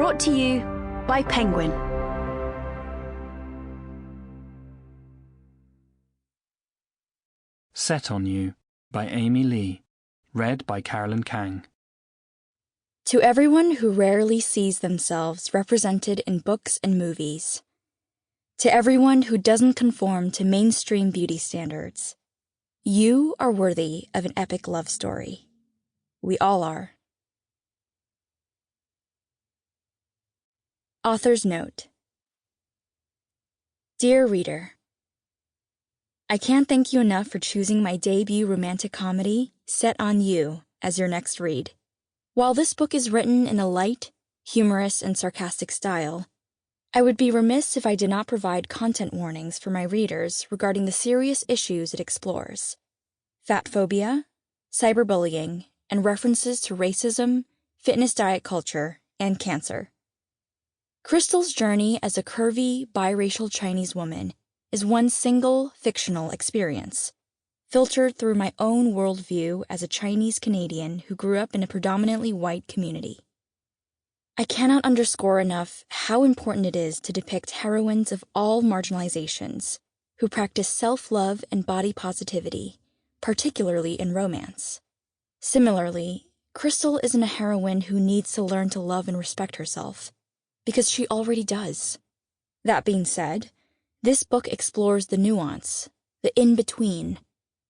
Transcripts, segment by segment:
Brought to you by Penguin. Set on You by Amy Lee. Read by Carolyn Kang. To everyone who rarely sees themselves represented in books and movies. To everyone who doesn't conform to mainstream beauty standards. You are worthy of an epic love story. We all are. Author's Note. Dear Reader, I can't thank you enough for choosing my debut romantic comedy, Set on You, as your next read. While this book is written in a light, humorous, and sarcastic style, I would be remiss if I did not provide content warnings for my readers regarding the serious issues it explores: fat phobia, cyberbullying, and references to racism, fitness diet culture, and cancer. Crystal's journey as a curvy, biracial Chinese woman is one single, fictional experience, filtered through my own worldview as a Chinese Canadian who grew up in a predominantly white community. I cannot underscore enough how important it is to depict heroines of all marginalizations who practice self-love and body positivity, particularly in romance. Similarly, Crystal isn't a heroine who needs to learn to love and respect herself, because she already does. That being said, this book explores the nuance, the in-between,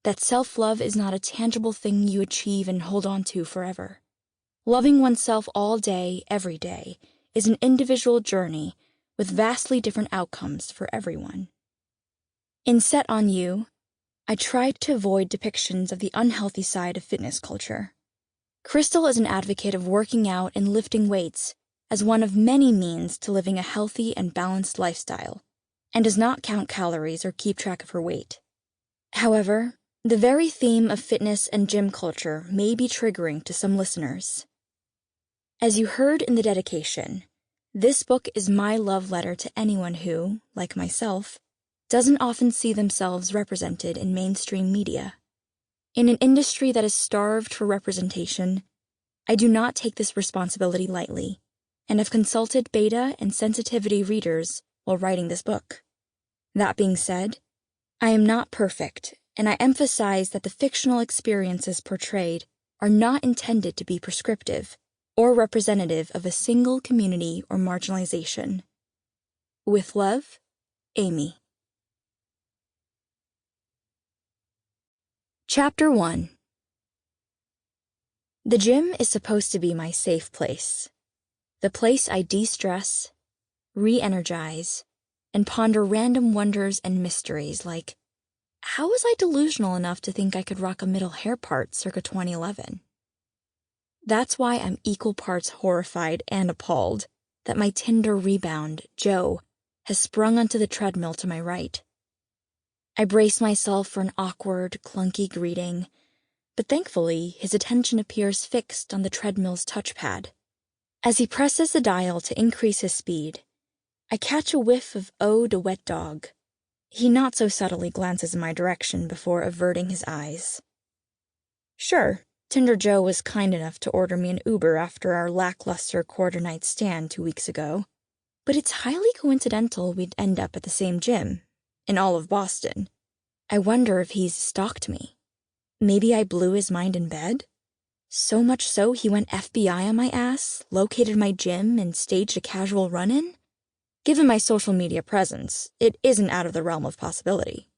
that self-love is not a tangible thing you achieve and hold on to forever. Loving oneself all day, every day, is an individual journey with vastly different outcomes for everyone. In Set on You, I tried to avoid depictions of the unhealthy side of fitness culture. Crystal is an advocate of working out and lifting weights as one of many means to living a healthy and balanced lifestyle, and does not count calories or keep track of her weight. However, the very theme of fitness and gym culture may be triggering to some listeners. As you heard in the dedication, this book is my love letter to anyone who, like myself, doesn't often see themselves represented in mainstream media. In an industry that is starved for representation, I do not take this responsibility lightly, and have consulted beta and sensitivity readers while writing this book. That being said, I am not perfect, and I emphasize that the fictional experiences portrayed are not intended to be prescriptive or representative of a single community or marginalization. With love, Amy. Chapter 1. The gym is supposed to be my safe place. The place I de-stress, re-energize, and ponder random wonders and mysteries like, how was I delusional enough to think I could rock a middle hair part circa 2011? That's why I'm equal parts horrified and appalled that my Tinder rebound, Joe, has sprung onto the treadmill to my right. I brace myself for an awkward, clunky greeting, but thankfully his attention appears fixed on the treadmill's touchpad. As he presses the dial to increase his speed, I catch a whiff of eau de wet dog. He not so subtly glances in my direction before averting his eyes. Sure, Tinder Joe was kind enough to order me an Uber after our lackluster quarter-night stand 2 weeks ago, but it's highly coincidental we'd end up at the same gym, in all of Boston. I wonder if he's stalked me. Maybe I blew his mind in bed? So much so he went FBI on my ass, located my gym, and staged a casual run-in? Given my social media presence, it isn't out of the realm of possibility.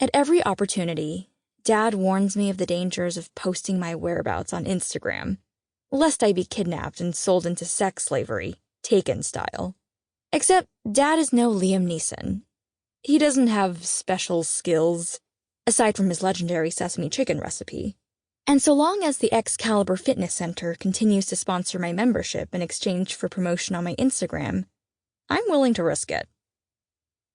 At every opportunity, Dad warns me of the dangers of posting my whereabouts on Instagram, lest I be kidnapped and sold into sex slavery, Taken style. Except Dad is no Liam Neeson. He doesn't have special skills, aside from his legendary sesame chicken recipe. And so long as the Excalibur Fitness Center continues to sponsor my membership in exchange for promotion on my Instagram, I'm willing to risk it.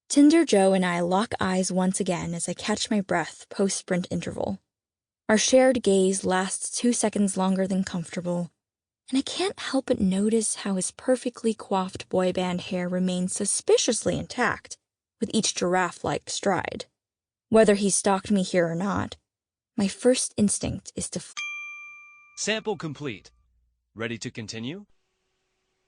Tinder Joe and I lock eyes once again as I catch my breath post-sprint interval. Our shared gaze lasts 2 seconds longer than comfortable, and I can't help but notice how his perfectly coiffed boy band hair remains suspiciously intact with each giraffe-like stride. Whether he stalked me here or not, my first instinct is to Sample complete. Ready to continue?